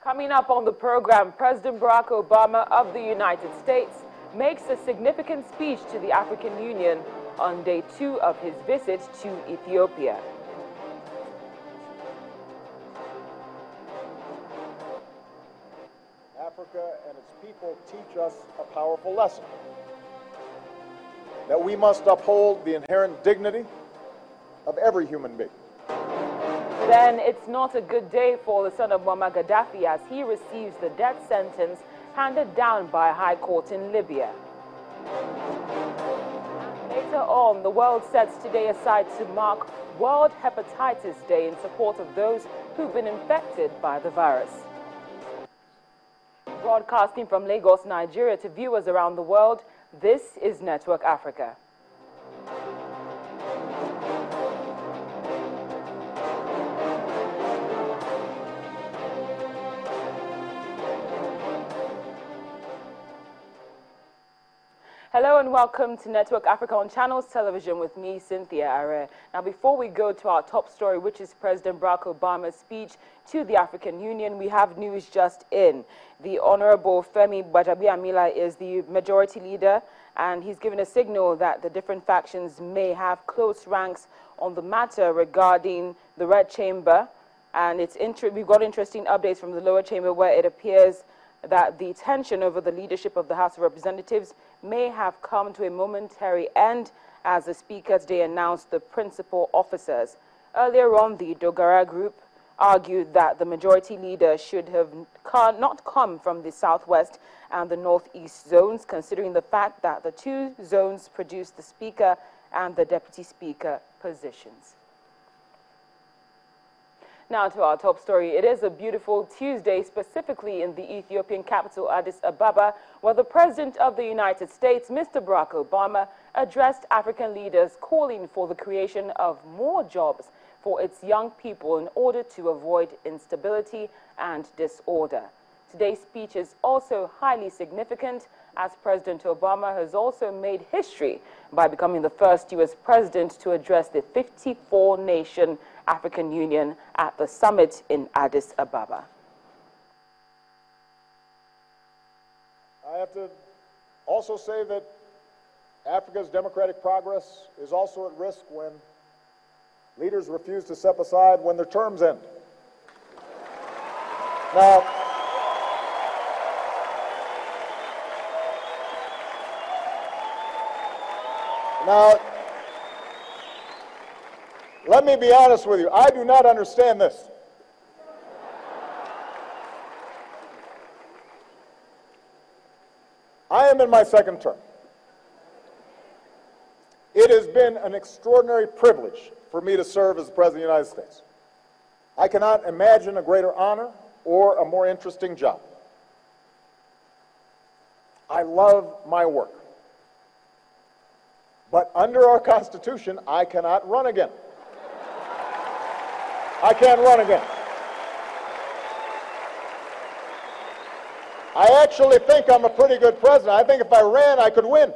Coming up on the program, President Barack Obama of the United States makes a significant speech to the African Union on day 2 of his visit to Ethiopia. Africa and its people teach us a powerful lesson: that we must uphold the inherent dignity of every human being. Then it's not a good day for the son of Muammar Gaddafi as he receives the death sentence handed down by a high court in Libya. Later on, the world sets today aside to mark World Hepatitis Day in support of those who've been infected by the virus. Broadcasting from Lagos, Nigeria to viewers around the world, this is Network Africa. Hello and welcome to Network Africa on Channels Television with me, Cynthia Are. Now, before we go to our top story, which is President Barack Obama's speech to the African Union, we have news just in. The Honorable Femi Gbajabiamila is the majority leader, and he's given a signal that the different factions may have close ranks on the matter regarding the Red Chamber. And we've got interesting updates from the lower chamber where it appears that the tension over the leadership of the House of Representatives may have come to a momentary end as the Speaker today announced the principal officers. Earlier on, the Dogara group argued that the majority leader should have not come from the southwest and the northeast zones, considering the fact that the two zones produce the Speaker and the Deputy Speaker positions. Now to our top story. It is a beautiful Tuesday, specifically in the Ethiopian capital, Addis Ababa, where the President of the United States, Mr. Barack Obama, addressed African leaders calling for the creation of more jobs for its young people in order to avoid instability and disorder. Today's speech is also highly significant as President Obama has also made history by becoming the first U.S. president to address the 54-nation African Union at the summit in Addis Ababa. I have to also say that Africa's democratic progress is also at risk when leaders refuse to step aside when their terms end. Now, let me be honest with you. I do not understand this. I am in my second term. It has been an extraordinary privilege for me to serve as the President of the United States. I cannot imagine a greater honor or a more interesting job. I love my work. But under our Constitution, I cannot run again. I can't run again. I actually think I'm a pretty good president. I think if I ran, I could win.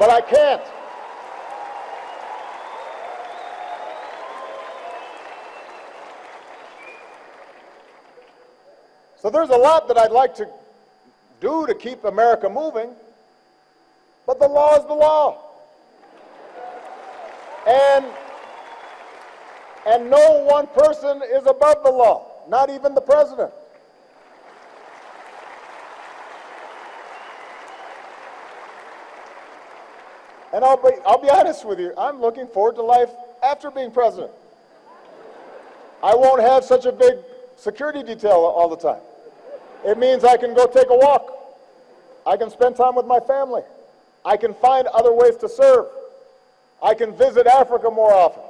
But I can't. So there's a lot that I'd like to do to keep America moving, but the law is the law. And no one person is above the law, not even the president. And I'll be honest with you, I'm looking forward to life after being president. I won't have such a big security detail all the time. It means I can go take a walk. I can spend time with my family. I can find other ways to serve. I can visit Africa more often.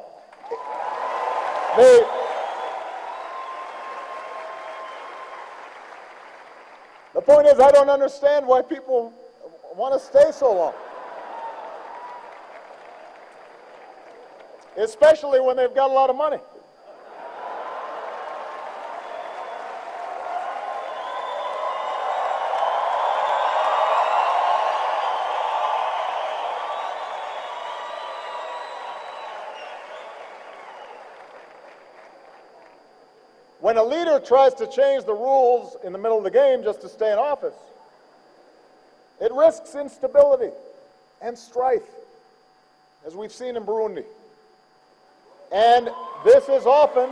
The point is, I don't understand why people want to stay so long. Especially when they've got a lot of money. When when a leader tries to change the rules in the middle of the game just to stay in office, it risks instability and strife, as we've seen in Burundi. And this is often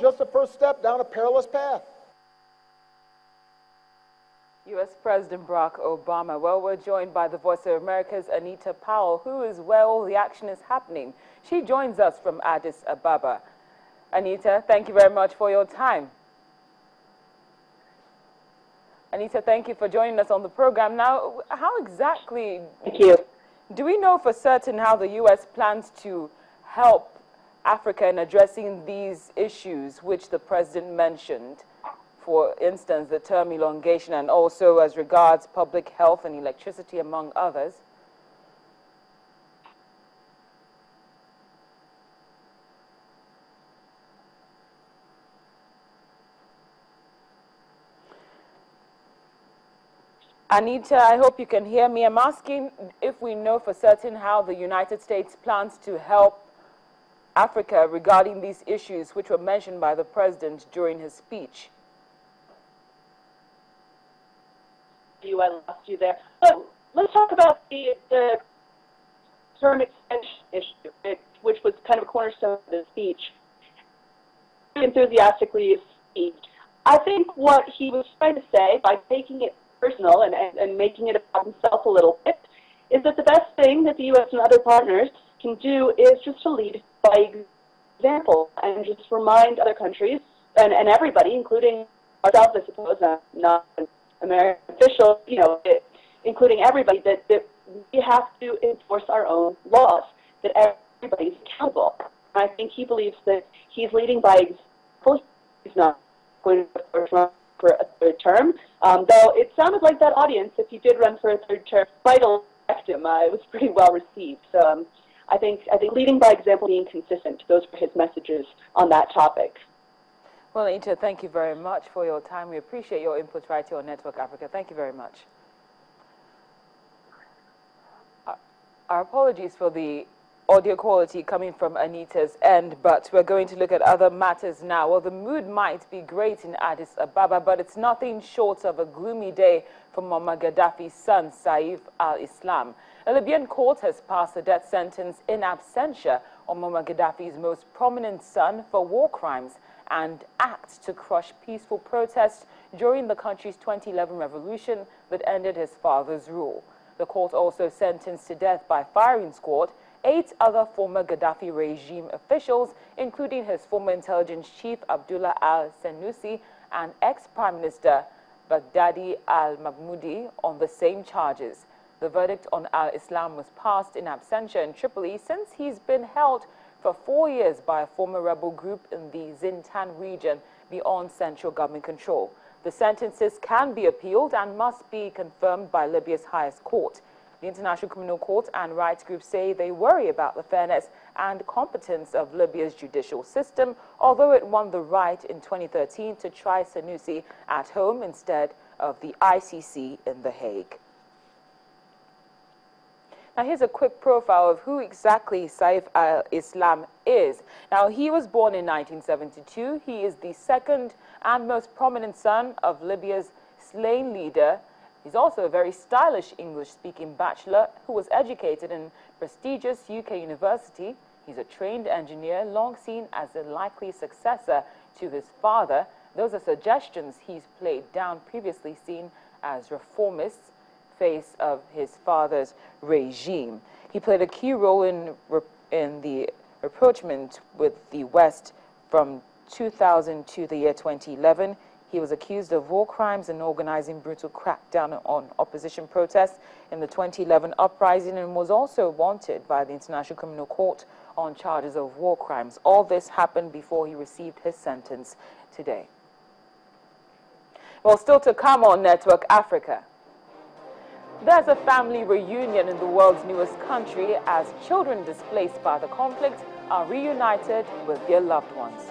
just a first step down a perilous path. U.S. President Barack Obama. Well, we're joined by the Voice of America's Anita Powell, who is where all the action is happening. She joins us from Addis Ababa. Anita, thank you very much for your time. Anita, thank you for joining us on the program. Now, how exactly do we know for certain how the U.S. plans to help Africa in addressing these issues which the President mentioned? For instance, the term elongation, and also as regards public health and electricity, among others? Anita, I hope you can hear me. I'm asking if we know for certain how the United States plans to help Africa regarding these issues which were mentioned by the President during his speech. I lost you there. So let's talk about the term extension issue, which was kind of a cornerstone of the speech. Enthusiastically speech. I think what he was trying to say, by making it personal and making it about himself a little bit, is that the best thing that the U.S. and other partners can do is just to lead by example and just remind other countries and everybody, including ourselves, I suppose, not American officials, including everybody, that we have to enforce our own laws, that everybody's accountable. And I think he believes that he's leading by example. He's not going to run for a third term, though it sounded like that audience, if he did run for a third term, might elect him. It was pretty well received. So I think leading by example, being consistent, those were his messages on that topic. Well, Anita, thank you very much for your time. We appreciate your input right here on Network Africa. Thank you very much. Our apologies for the audio quality coming from Anita's end, but we're going to look at other matters now. Well, the mood might be great in Addis Ababa, but it's nothing short of a gloomy day for Muammar Gaddafi's son, Saif Al-Islam. A Libyan court has passed a death sentence in absentia on Muammar Gaddafi's most prominent son for war crimes and acts to crush peaceful protests during the country's 2011 revolution that ended his father's rule. The court also sentenced to death by firing squad 8 other former Gaddafi regime officials, including his former intelligence chief Abdullah al-Senussi and ex-Prime Minister Baghdadi al-Mahmoudi, on the same charges. The verdict on Al-Islam was passed in absentia in Tripoli since he's been held for 4 years by a former rebel group in the Zintan region beyond central government control. The sentences can be appealed and must be confirmed by Libya's highest court. The International Criminal Court and rights groups say they worry about the fairness and competence of Libya's judicial system, although it won the right in 2013 to try Senussi at home instead of the ICC in The Hague. Now, here's a quick profile of who exactly Saif Al-Islam is. Now, he was born in 1972. He is the second and most prominent son of Libya's slain leader. He's also a very stylish English-speaking bachelor who was educated in prestigious UK university. He's a trained engineer, long seen as a likely successor to his father. Those are suggestions he's played down, previously seen as reformists, face of his father's regime. He played a key role in the rapprochement with the West from 2000 to the year 2011. He was accused of war crimes and organizing brutal crackdown on opposition protests in the 2011 uprising, and was also wanted by the International Criminal Court on charges of war crimes. All this happened before he received his sentence today. Well, still to come on Network Africa. There's a family reunion in the world's newest country as children displaced by the conflict are reunited with their loved ones.